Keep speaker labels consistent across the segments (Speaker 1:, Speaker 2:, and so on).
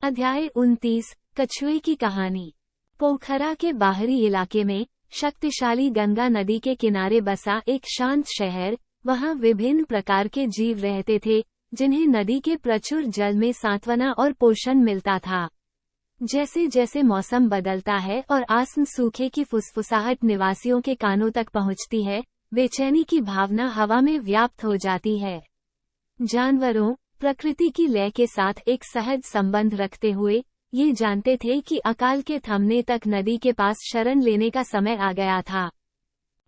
Speaker 1: अध्याय 29 कछुए की कहानी। पोखरा के बाहरी इलाके में शक्तिशाली गंगा नदी के किनारे बसा एक शांत शहर। वहां विभिन्न प्रकार के जीव रहते थे, जिन्हें नदी के प्रचुर जल में सांत्वना और पोषण मिलता था। जैसे जैसे मौसम बदलता है और आसन्न सूखे की फुसफुसाहट निवासियों के कानों तक पहुंचती है, बेचैनी की भावना हवा में व्याप्त हो जाती है। जानवरों, प्रकृति की लय के साथ एक सहज संबंध रखते हुए, ये जानते थे कि अकाल के थमने तक नदी के पास शरण लेने का समय आ गया था।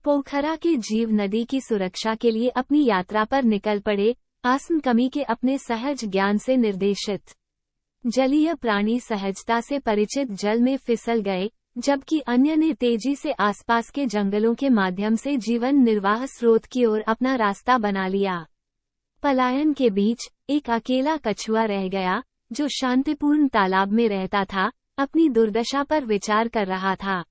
Speaker 1: पोखरा के जीव नदी की सुरक्षा के लिए अपनी यात्रा पर निकल पड़े, आसन्न कमी के अपने सहज ज्ञान से निर्देशित। जलीय प्राणी सहजता से परिचित जल में फिसल गए, जबकि अन्य ने तेजी से आसपास के जंगलों के माध्यम से जीवन निर्वाह स्रोत की ओर अपना रास्ता बना लिया। पलायन के बीच एक अकेला कछुआ रह गया, जो शांतिपूर्ण तालाब में रहता था, अपनी दुर्दशा पर विचार कर रहा था।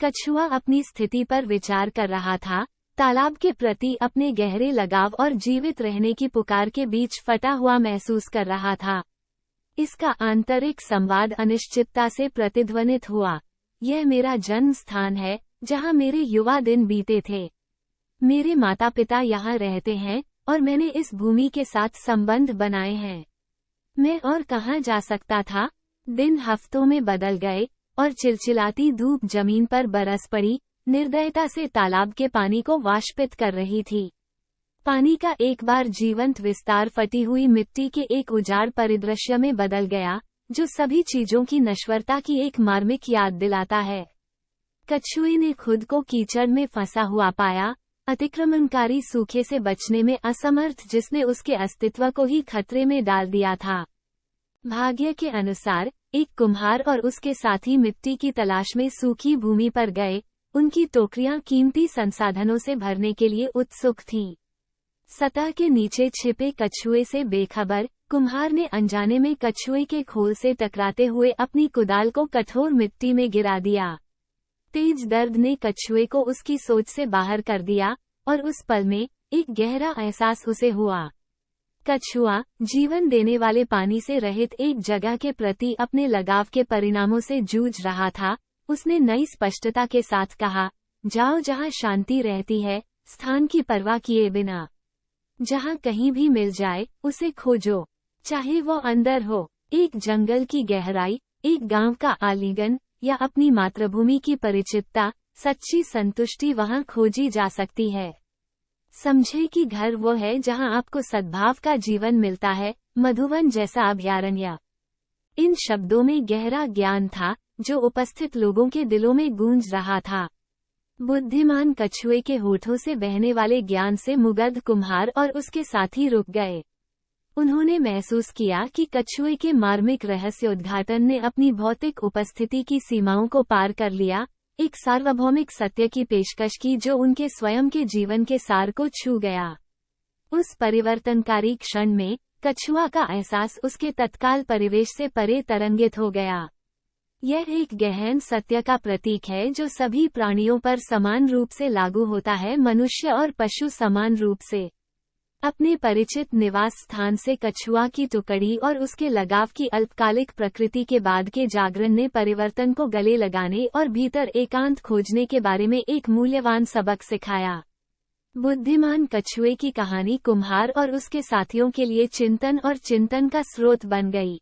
Speaker 1: कछुआ अपनी स्थिति पर विचार कर रहा था, तालाब के प्रति अपने गहरे लगाव और जीवित रहने की पुकार के बीच फटा हुआ महसूस कर रहा था। इसका आंतरिक संवाद अनिश्चितता से प्रतिध्वनित हुआ। यह मेरा जन्म स्थान है, जहां मेरे युवा दिन बीते थे। मेरे माता पिता यहाँ रहते हैं, और मैंने इस भूमि के साथ संबंध बनाए हैं। मैं और कहाँ जा सकता था? दिन हफ्तों में बदल गए, और चिलचिलाती धूप जमीन पर बरस पड़ी, निर्दयता से तालाब के पानी को वाष्पित कर रही थी। पानी का एक बार जीवंत विस्तार फटी हुई मिट्टी के एक उजाड़ परिदृश्य में बदल गया, जो सभी चीजों की नश्वरता की एक मार्मिक याद दिलाता है। कछुए ने खुद को कीचड़ में फंसा हुआ पाया, अतिक्रमणकारी सूखे से बचने में असमर्थ, जिसने उसके अस्तित्व को ही खतरे में डाल दिया था। भाग्य के अनुसार एक कुम्हार और उसके साथी मिट्टी की तलाश में सूखी भूमि पर गए। उनकी टोकरियां कीमती संसाधनों से भरने के लिए उत्सुक थीं। सतह के नीचे छिपे कछुए से बेखबर, कुम्हार ने अनजाने में कछुए के खोल से टकराते हुए अपनी कुदाल को कठोर मिट्टी में गिरा दिया। तेज दर्द ने कछुए को उसकी सोच से बाहर कर दिया, और उस पल में एक गहरा एहसास उसे हुआ। कछुआ जीवन देने वाले पानी से रहित एक जगह के प्रति अपने लगाव के परिणामों से जूझ रहा था। उसने नई स्पष्टता के साथ कहा, जाओ जहां शांति रहती है, स्थान की परवाह किए बिना। जहां कहीं भी मिल जाए, उसे खोजो, चाहे वो अंदर हो, एक जंगल की गहराई, एक गांव का आलिंगन, या अपनी मातृभूमि की परिचितता। सच्ची संतुष्टि वहां खोजी जा सकती है। समझे कि घर वो है जहां आपको सद्भाव का जीवन मिलता है, मधुवन जैसा अभयारण्य। इन शब्दों में गहरा ज्ञान था, जो उपस्थित लोगों के दिलों में गूंज रहा था। बुद्धिमान कछुए के होठों से बहने वाले ज्ञान से मुग्ध कुम्हार और उसके साथी रुक गए। उन्होंने महसूस किया कि कछुए के मार्मिक रहस्योद्घाटन ने अपनी भौतिक उपस्थिति की सीमाओं को पार कर लिया, एक सार्वभौमिक सत्य की पेशकश की जो उनके स्वयं के जीवन के सार को छू गया। उस परिवर्तनकारी क्षण में कछुआ का एहसास उसके तत्काल परिवेश से परे तरंगित हो गया। यह एक गहन सत्य का प्रतीक है जो सभी प्राणियों पर समान रूप से लागू होता है, मनुष्य और पशु समान रूप से। अपने परिचित निवास स्थान से कछुआ की टुकड़ी और उसके लगाव की अल्पकालिक प्रकृति के बाद के जागरण ने परिवर्तन को गले लगाने और भीतर एकांत खोजने के बारे में एक मूल्यवान सबक सिखाया। बुद्धिमान कछुए की कहानी कुम्हार और उसके साथियों के लिए चिंतन और चिंतन का स्रोत बन गई।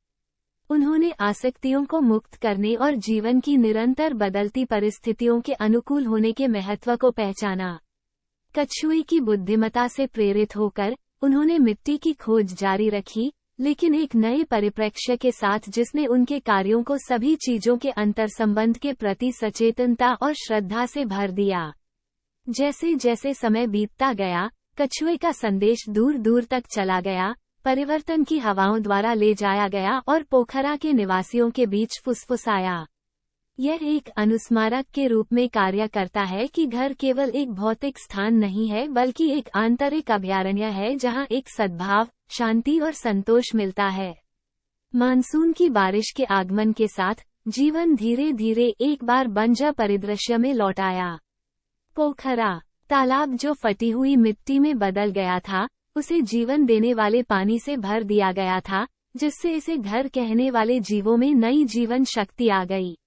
Speaker 1: उन्होंने आसक्तियों को मुक्त करने और जीवन की निरंतर बदलती परिस्थितियों के अनुकूल होने के महत्व को पहचाना। कछुए की बुद्धिमत्ता से प्रेरित होकर उन्होंने मिट्टी की खोज जारी रखी, लेकिन एक नए परिप्रेक्ष्य के साथ जिसने उनके कार्यों को सभी चीजों के अंतर्संबंध के प्रति सचेतनता और श्रद्धा से भर दिया। जैसे जैसे समय बीतता गया, कछुए का संदेश दूर दूर तक चला गया, परिवर्तन की हवाओं द्वारा ले जाया गया और पोखरा के निवासियों के बीच फुसफुसाया। यह एक अनुस्मारक के रूप में कार्य करता है कि घर केवल एक भौतिक स्थान नहीं है, बल्कि एक आंतरिक अभयारण्य है जहां एक सद्भाव, शांति और संतोष मिलता है। मानसून की बारिश के आगमन के साथ जीवन धीरे धीरे एक बार बंजर परिदृश्य में लौट आया। पोखरा तालाब जो फटी हुई मिट्टी में बदल गया था, उसे जीवन देने वाले पानी से भर दिया गया था, जिससे इसे घर कहने वाले जीवों में नई जीवन शक्ति आ गई।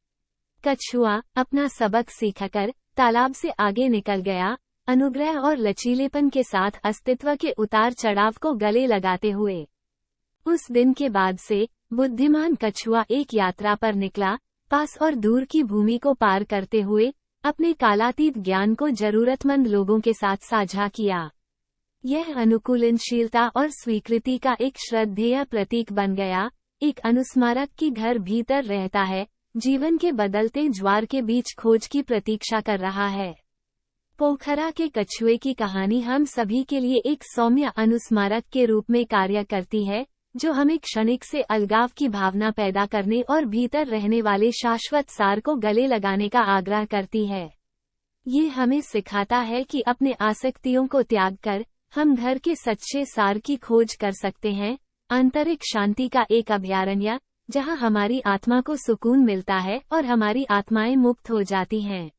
Speaker 1: कछुआ अपना सबक सीखकर तालाब से आगे निकल गया, अनुग्रह और लचीलेपन के साथ अस्तित्व के उतार चढ़ाव को गले लगाते हुए। उस दिन के बाद से बुद्धिमान कछुआ एक यात्रा पर निकला, पास और दूर की भूमि को पार करते हुए अपने कालातीत ज्ञान को जरूरतमंद लोगों के साथ साझा किया। यह अनुकूलनशीलता और स्वीकृति का एक श्रद्धेय प्रतीक बन गया, एक अनुस्मारक की घर भीतर रहता है, जीवन के बदलते ज्वार के बीच खोज की प्रतीक्षा कर रहा है। पोखरा के कछुए की कहानी हम सभी के लिए एक सौम्य अनुस्मारक के रूप में कार्य करती है, जो हमें क्षणिक से अलगाव की भावना पैदा करने और भीतर रहने वाले शाश्वत सार को गले लगाने का आग्रह करती है। ये हमें सिखाता है कि अपने आसक्तियों को त्याग कर हम घर के सच्चे सार की खोज कर सकते हैं, आंतरिक शांति का एक अभयारण्य, जहां हमारी आत्मा को सुकून मिलता है और हमारी आत्माएं मुक्त हो जाती हैं।